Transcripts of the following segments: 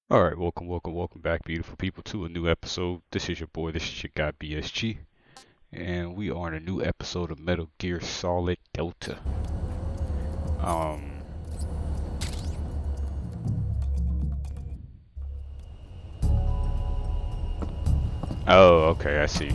All right, welcome back, beautiful people, to a new episode. This is your boy, this is your guy BSG, and we are on a new episode of Metal Gear Solid Delta. Um, oh, okay, I see.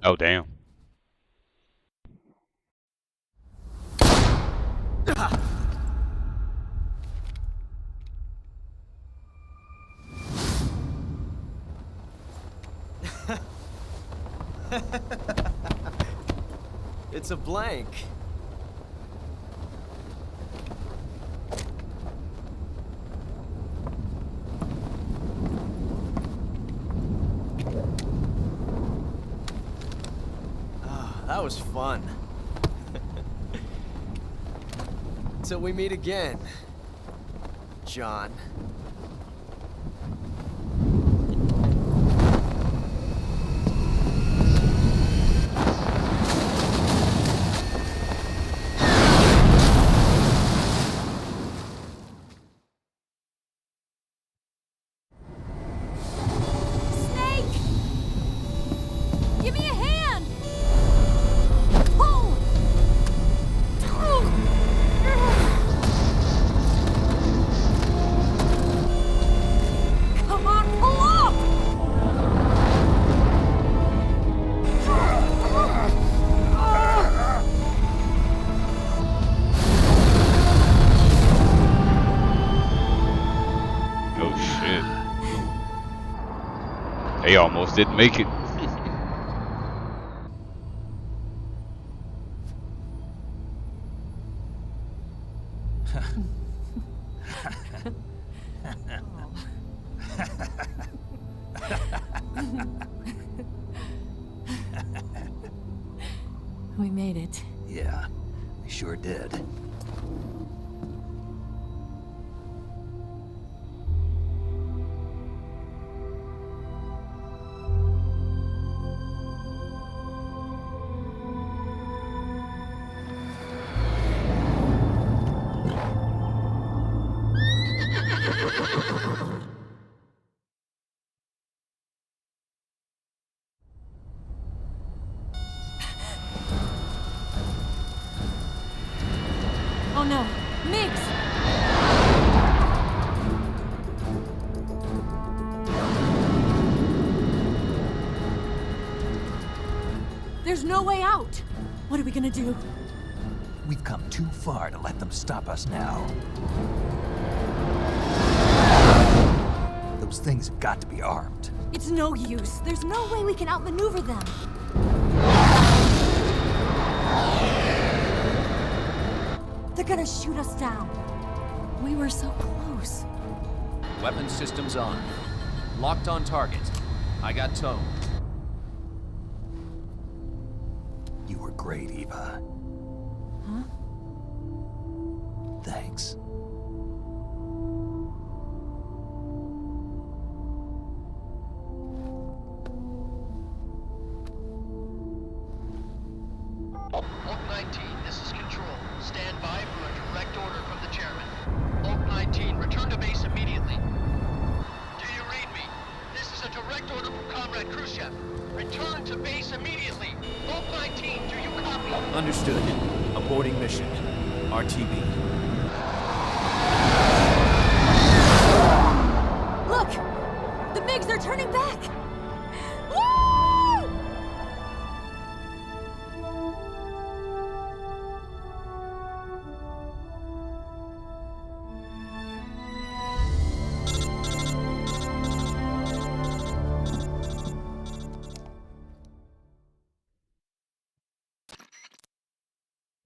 Oh, damn. It's a blank. Ah, that was fun. Till we meet again, John. Snake! Give me a hand! Pull! Come on, pull up! Oh shit. They almost didn't make it. We made it. Yeah, we sure did. Oh no, Mix! There's no way out! What are we gonna do? We've come too far to let them stop us now. Those things have got to be armed. It's no use. There's no way we can outmaneuver them. They're gonna shoot us down. We were so close. Weapon systems on. Locked on target. I got towed. You were great, Eva. Huh? Thanks. Oak 19, this is Control. Stand by for a direct order from the chairman. Oak 19, return to base immediately. Do you read me? This is a direct order from Comrade Khrushchev. Return to base immediately. Oak 19, do you copy? Understood. Aborting mission. RTB. Look! The MiGs are turning back! Woo!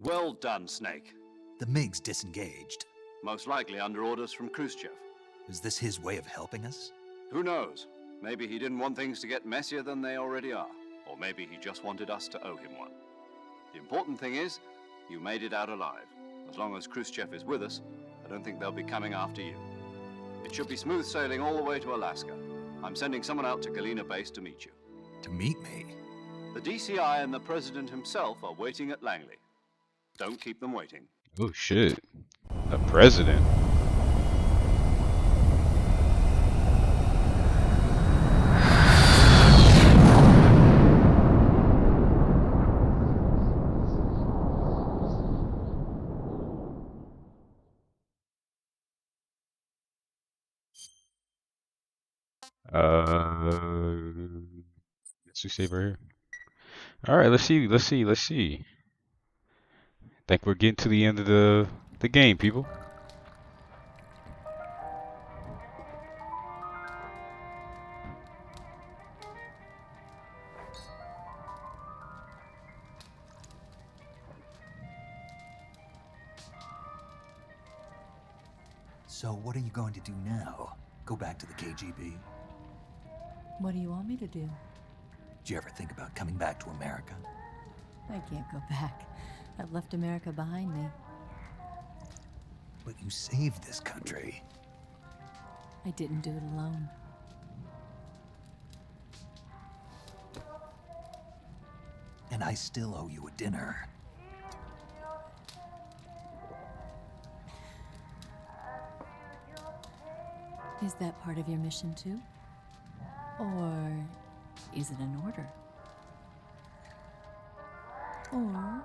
Well done, Snake. The MiG's disengaged. Most likely under orders from Khrushchev. Is this his way of helping us? Who knows? Maybe he didn't want things to get messier than they already are. Or maybe he just wanted us to owe him one. The important thing is, you made it out alive. As long as Khrushchev is with us, I don't think they'll be coming after you. It should be smooth sailing all the way to Alaska. I'm sending someone out to Galena Base to meet you. To meet me? The DCI and the President himself are waiting at Langley. Don't keep them waiting. Oh shit. A president. Let's we save right here. All right, let's see. Think we're getting to the end of the game, people. So what are you going to do now? Go back to the KGB? What do you want me to do? Did you ever think about coming back to America? I can't go back. I've left America behind me. But you saved this country. I didn't do it alone. And I still owe you a dinner. Is that part of your mission too? Or is it an order? Or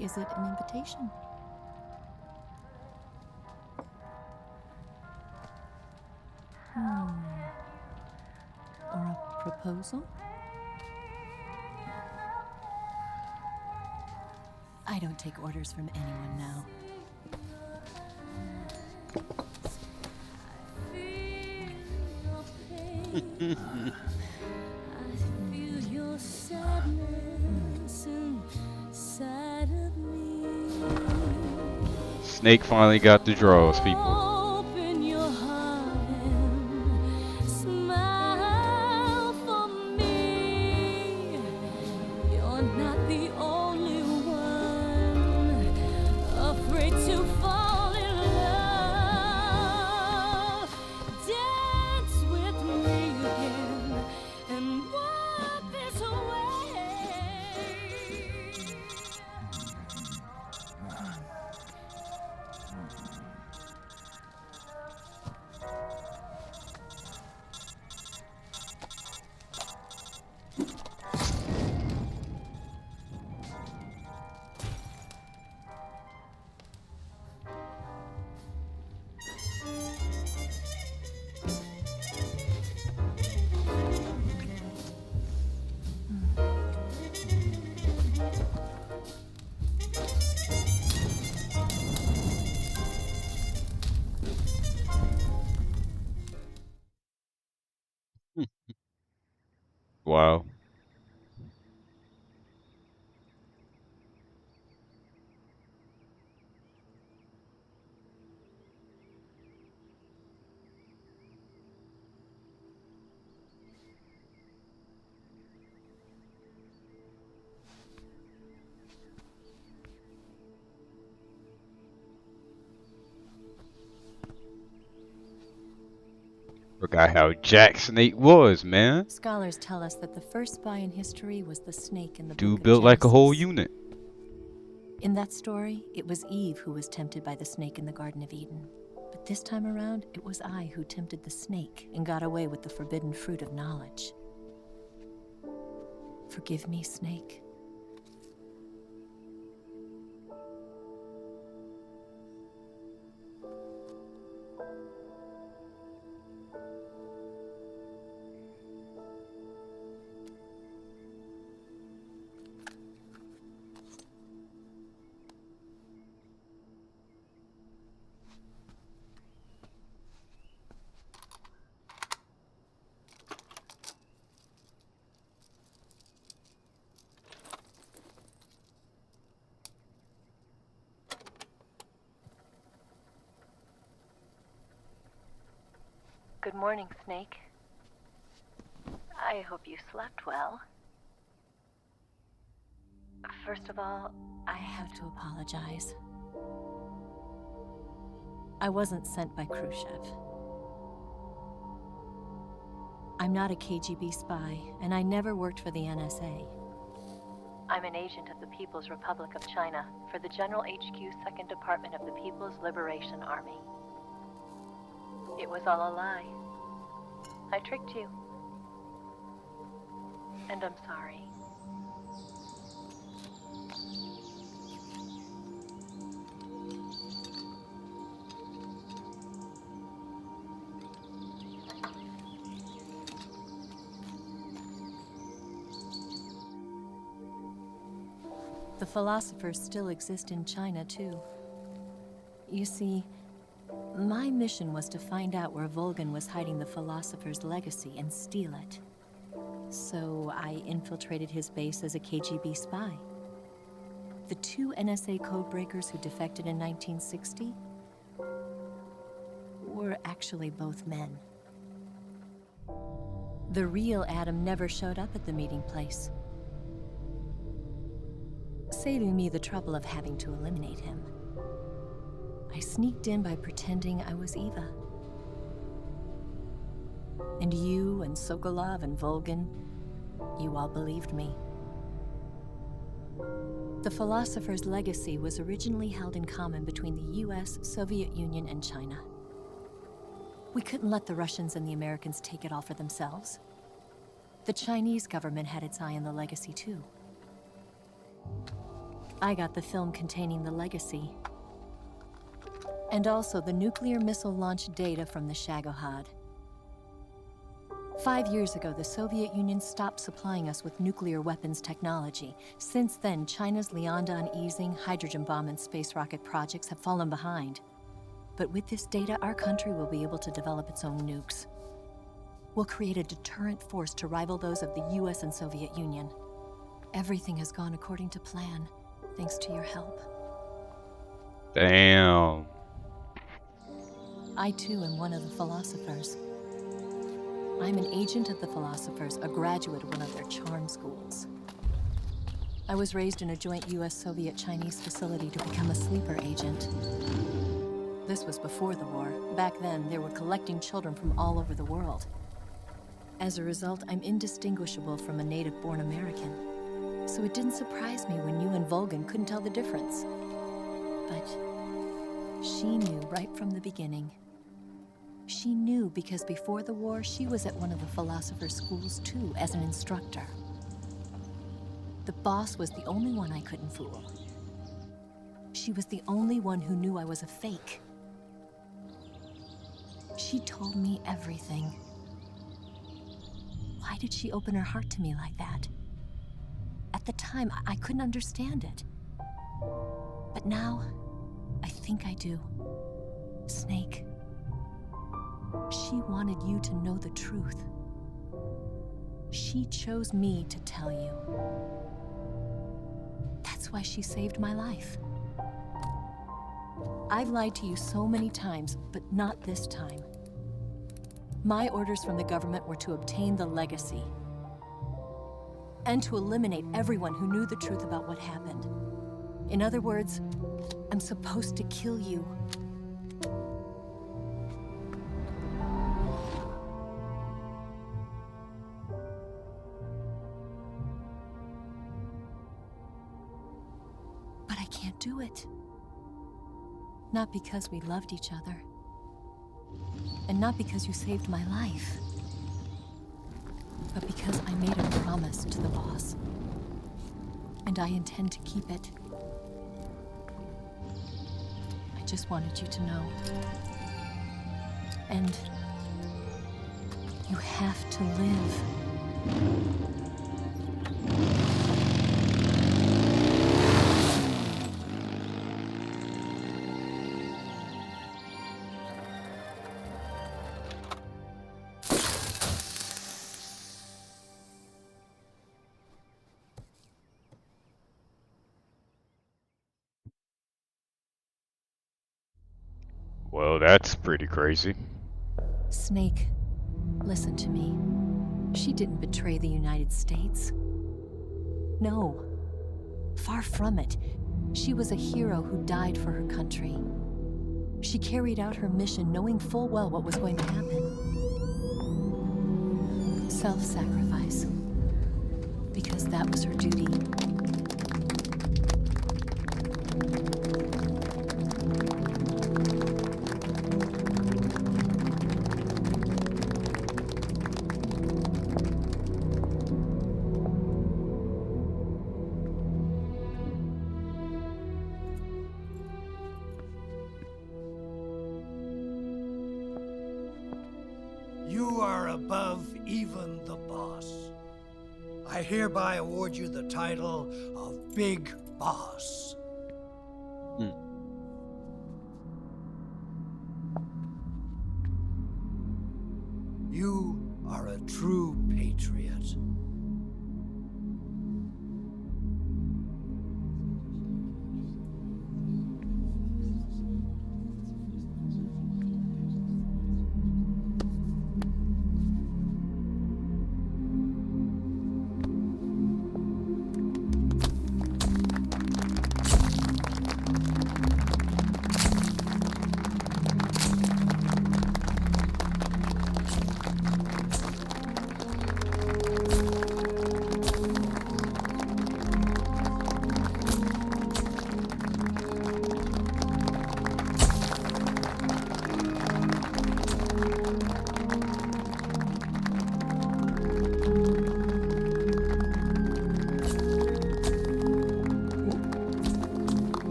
is it an invitation? Or a proposal? I don't take orders from anyone now. Snake finally got the draws, people. Wow. Forgot how Jack Snake was, man. Scholars tell us that the first spy in history was the snake in the book Dude of built like a whole Genesis. unit. In that story, it was Eve who was tempted by the snake in the Garden of Eden. But this time around, it was I who tempted the snake and got away with the forbidden fruit of knowledge. Forgive me, Snake. Good morning, Snake. I hope you slept well. First of all, I have to apologize. I wasn't sent by Khrushchev. I'm not a KGB spy, and I never worked for the NSA. I'm an agent of the People's Republic of China for the General HQ 2nd Department of the People's Liberation Army. It was all a lie. I tricked you. And I'm sorry. The philosophers still exist in China, too. You see, my mission was to find out where Volgin was hiding the philosopher's legacy and steal it. So I infiltrated his base as a KGB spy. The 2 NSA codebreakers who defected in 1960 were actually both men. The real Adam never showed up at the meeting place, saving me the trouble of having to eliminate him. I sneaked in by pretending I was Eva. And you and Sokolov and Volgin, you all believed me. The philosopher's legacy was originally held in common between the US, Soviet Union, and China. We couldn't let the Russians and the Americans take it all for themselves. The Chinese government had its eye on the legacy too. I got the film containing the legacy, and also the nuclear missile launch data from the Shagohod. 5 years ago, the Soviet Union stopped supplying us with nuclear weapons technology. Since then, China's Liaodong easing, hydrogen bomb, and space rocket projects have fallen behind. But with this data, our country will be able to develop its own nukes. We'll create a deterrent force to rival those of the US and Soviet Union. Everything has gone according to plan, thanks to your help. Damn. I too am one of the philosophers. I'm an agent of the philosophers, a graduate of one of their charm schools. I was raised in a joint US-Soviet-Chinese facility to become a sleeper agent. This was before the war. Back then, they were collecting children from all over the world. As a result, I'm indistinguishable from a native-born American. So it didn't surprise me when you and Volgin couldn't tell the difference. But she knew right from the beginning. She knew because before the war, she was at one of the philosopher's schools too, as an instructor. The boss was the only one I couldn't fool. She was the only one who knew I was a fake. She told me everything. Why did she open her heart to me like that? At the time, I couldn't understand it. But now, I think I do. Snake. She wanted you to know the truth. She chose me to tell you. That's why she saved my life. I've lied to you so many times, but not this time. My orders from the government were to obtain the legacy and to eliminate everyone who knew the truth about what happened. In other words, I'm supposed to kill you. But I can't do it. Not because we loved each other. And not because you saved my life. But because I made a promise to the boss. And I intend to keep it. I just wanted you to know. And you have to live. Well, that's pretty crazy. Snake, listen to me. She didn't betray the United States. No. Far from it. She was a hero who died for her country. She carried out her mission knowing full well what was going to happen. Self-sacrifice. Because that was her duty. You are above even the boss. I hereby award you the title of Big Boss. You are a true patriot.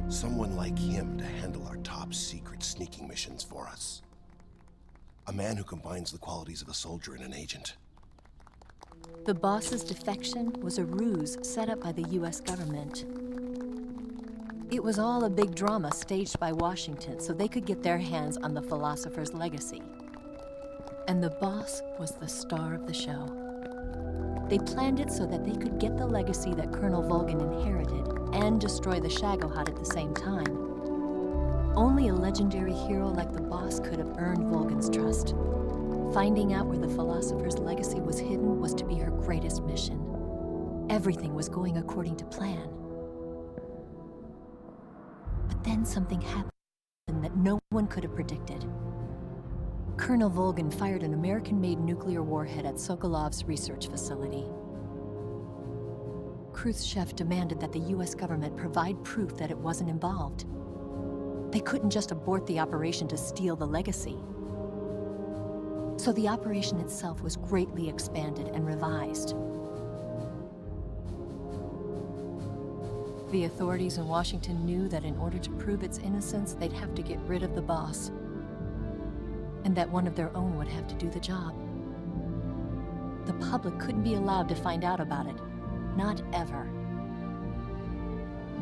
Someone like him to handle our top secret sneaking missions for us. A man who combines the qualities of a soldier and an agent. The boss's defection was a ruse set up by the US government. It was all a big drama staged by Washington so they could get their hands on the philosopher's legacy. And the boss was the star of the show. They planned it so that they could get the legacy that Colonel Volgin inherited and destroy the Shagohod at the same time. Only a legendary hero like the boss could have earned Volgin's trust. Finding out where the philosopher's legacy was hidden was to be her greatest mission. Everything was going according to plan. But then something happened that no one could have predicted. Colonel Volgin fired an American-made nuclear warhead at Sokolov's research facility. Khrushchev demanded that the US government provide proof that it wasn't involved. They couldn't just abort the operation to steal the legacy. So the operation itself was greatly expanded and revised. The authorities in Washington knew that in order to prove its innocence, they'd have to get rid of the boss, and that one of their own would have to do the job. The public couldn't be allowed to find out about it, not ever.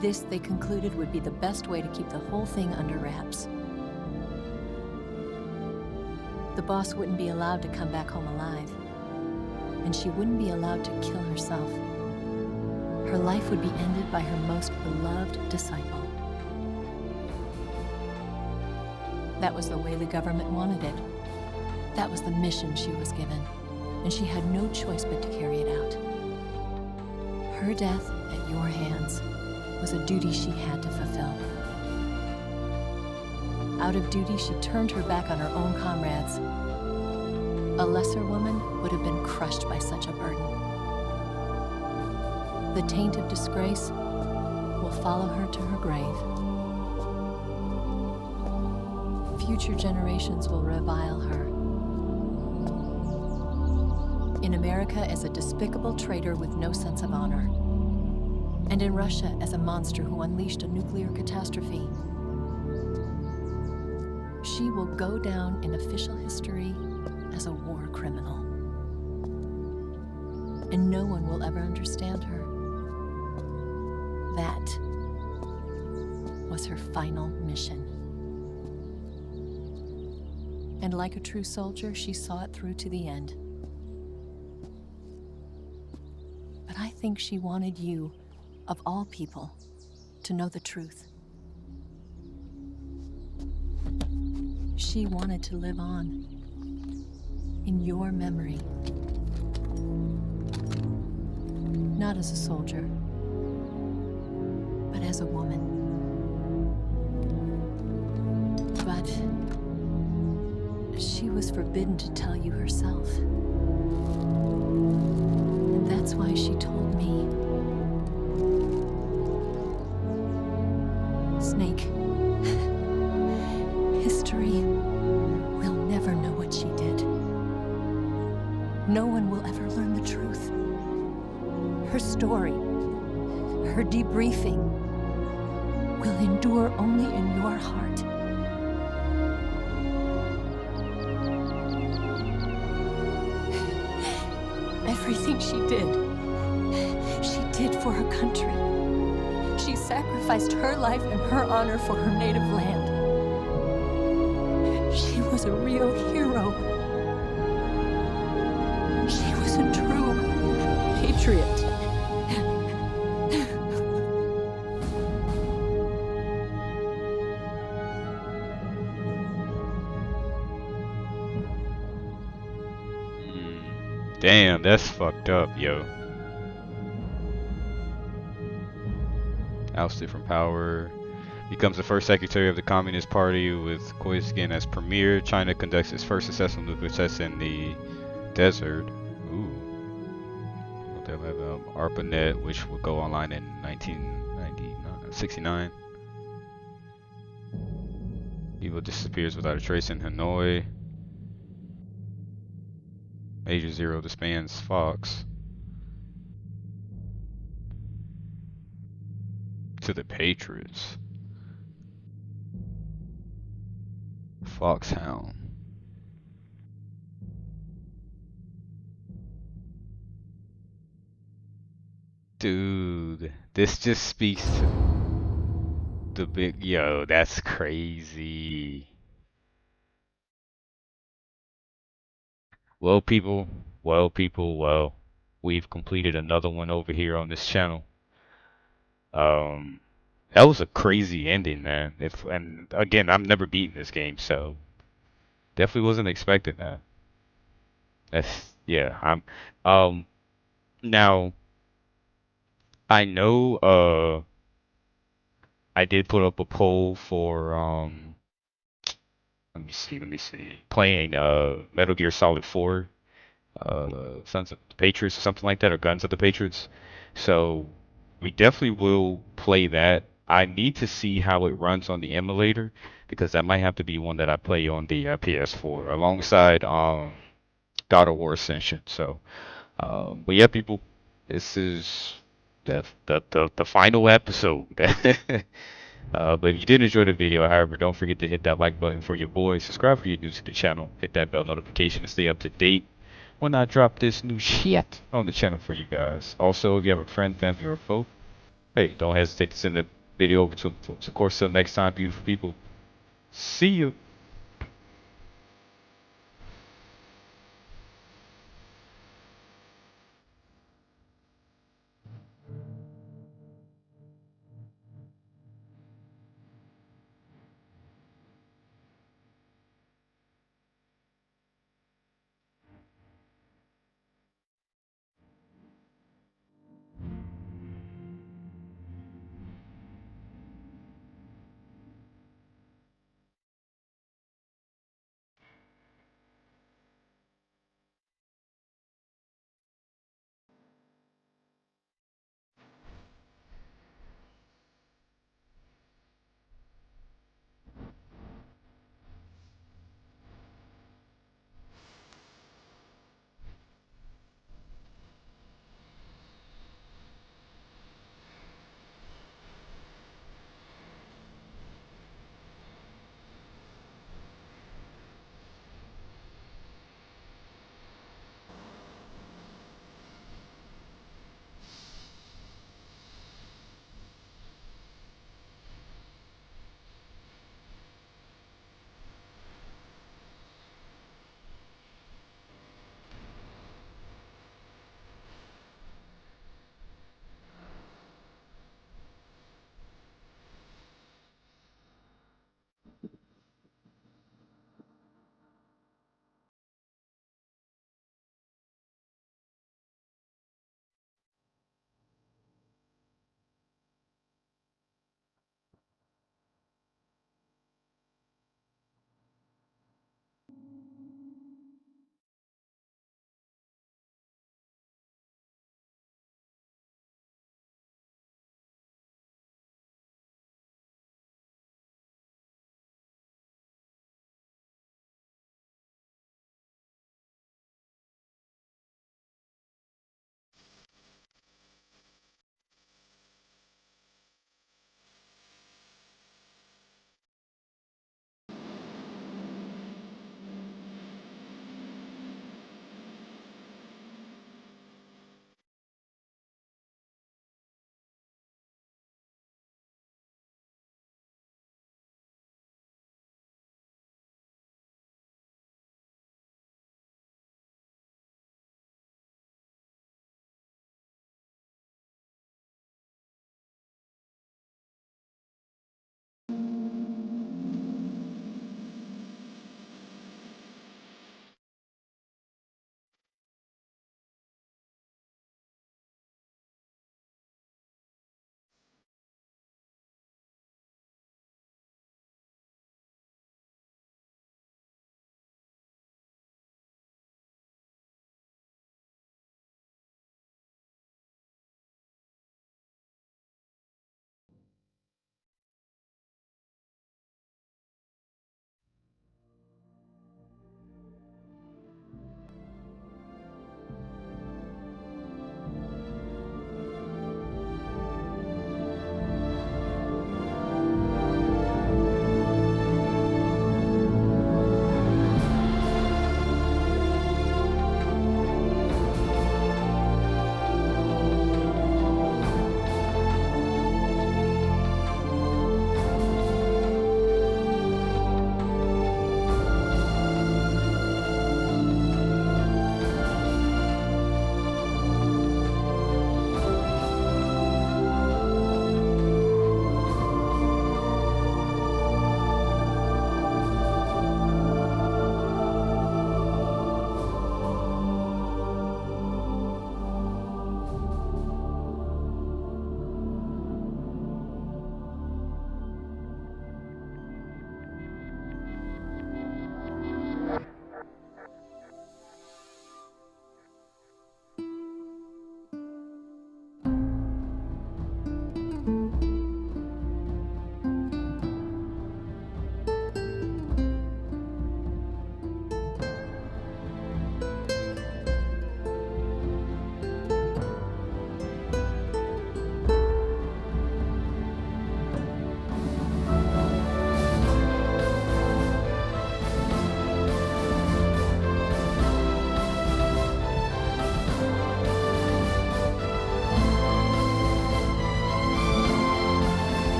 This, they concluded, would be the best way to keep the whole thing under wraps. The boss wouldn't be allowed to come back home alive, and she wouldn't be allowed to kill herself. Her life would be ended by her most beloved disciple. That was the way the government wanted it. That was the mission she was given, and she had no choice but to carry it out. Her death at your hands was a duty she had to fulfill. Out of duty, she turned her back on her own comrades. A lesser woman would have been crushed by such a burden. The taint of disgrace will follow her to her grave. Future generations will revile her. In America as a despicable traitor with no sense of honor. And in Russia as a monster who unleashed a nuclear catastrophe. She will go down in official history as a war criminal. And no one will ever understand her. That was her final mission. And like a true soldier, she saw it through to the end. But I think she wanted you, of all people, to know the truth. She wanted to live on, in your memory. Not as a soldier, but as a woman. But she was forbidden to tell you herself. And that's why she told me. Snake, history will never know what she did. No one will ever learn the truth. Her story, her debriefing, will endure only in your heart. Everything she did for her country. She sacrificed her life and her honor for her native land. She was a real hero. She was a true patriot. Damn, that's fucked up, yo. Ousted from power. Becomes the first secretary of the Communist Party with Koizgen as premier. China conducts its first successful nuclear test in the desert. Ooh. They'll have ARPANET, which will go online in 1969. Evil disappears without a trace in Hanoi. Major Zero disbands Fox. To the Patriots. Foxhound. Dude, this just speaks to the big, yo, that's crazy. Well, people, well, we've completed another one over here on this channel. That was a crazy ending, man. And again, I've never beaten this game, so definitely wasn't expecting that. Yeah, now I know I did put up a poll for let me see. Playing Metal Gear Solid 4, Sons of the Patriots or something like that, or Guns of the Patriots. So we definitely will play that. I need to see how it runs on the emulator, because that might have to be one that I play on the PS4 alongside God of War Ascension. So, but yeah, people, this is the final episode. But if you did enjoy the video, however, don't forget to hit that like button for your boy. Subscribe if you're new to the channel. Hit that bell notification to stay up to date when I drop this new shit on the channel for you guys. Also, if you have a friend, family, or foe, hey, don't hesitate to send the video over to them. Of course, till next time, beautiful people. See you.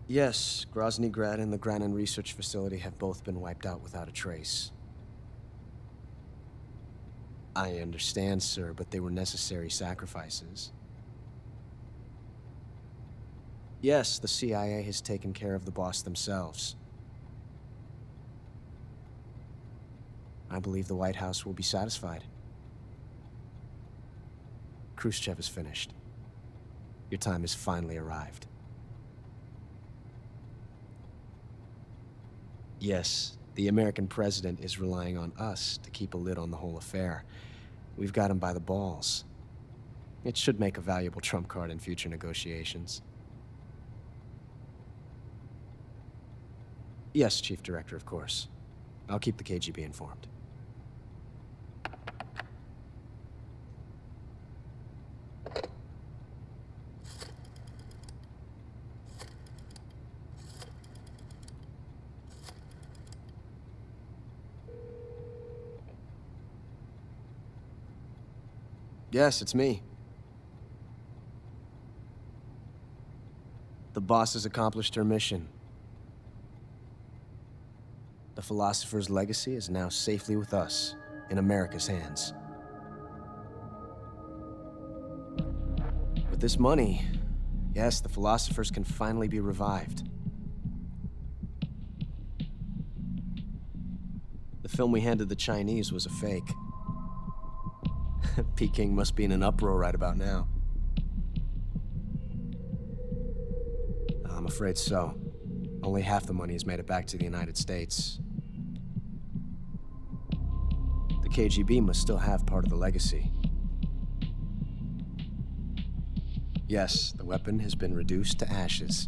Yes, Grozny Grad and the Granin Research Facility have both been wiped out without a trace. I understand, sir, but they were necessary sacrifices. Yes, the CIA has taken care of the boss themselves. I believe the White House will be satisfied. Khrushchev is finished. Your time has finally arrived. Yes, the American president is relying on us to keep a lid on the whole affair. We've got him by the balls. It should make a valuable trump card in future negotiations. Yes, Chief Director, of course. I'll keep the KGB informed. Yes, it's me. The boss has accomplished her mission. The Philosopher's legacy is now safely with us, in America's hands. With this money, yes, the Philosophers can finally be revived. The film we handed the Chinese was a fake. Peking must be in an uproar right about now. I'm afraid so. Only half the money has made it back to the United States. The KGB must still have part of the legacy. Yes, the weapon has been reduced to ashes.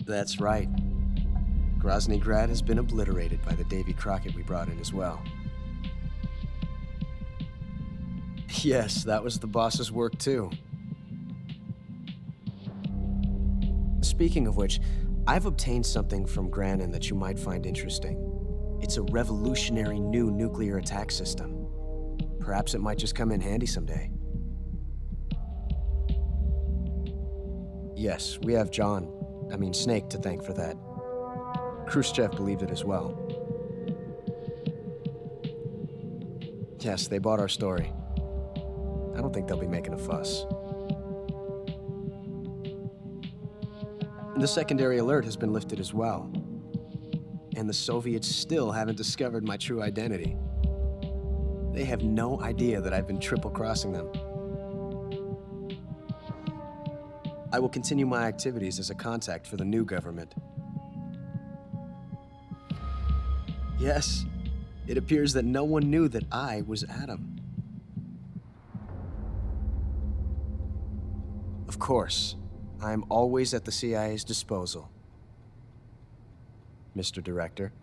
That's right. Grozny Grad has been obliterated by the Davy Crockett we brought in as well. Yes, that was the boss's work too. Speaking of which, I've obtained something from Granin that you might find interesting. It's a revolutionary new nuclear attack system. Perhaps it might just come in handy someday. Yes, we have Snake to thank for that. Khrushchev believed it as well. Yes, they bought our story. I don't think they'll be making a fuss. The secondary alert has been lifted as well. And the Soviets still haven't discovered my true identity. They have no idea that I've been triple-crossing them. I will continue my activities as a contact for the new government. Yes, it appears that no one knew that I was Adam. Of course, I'm always at the CIA's disposal, Mr. Director.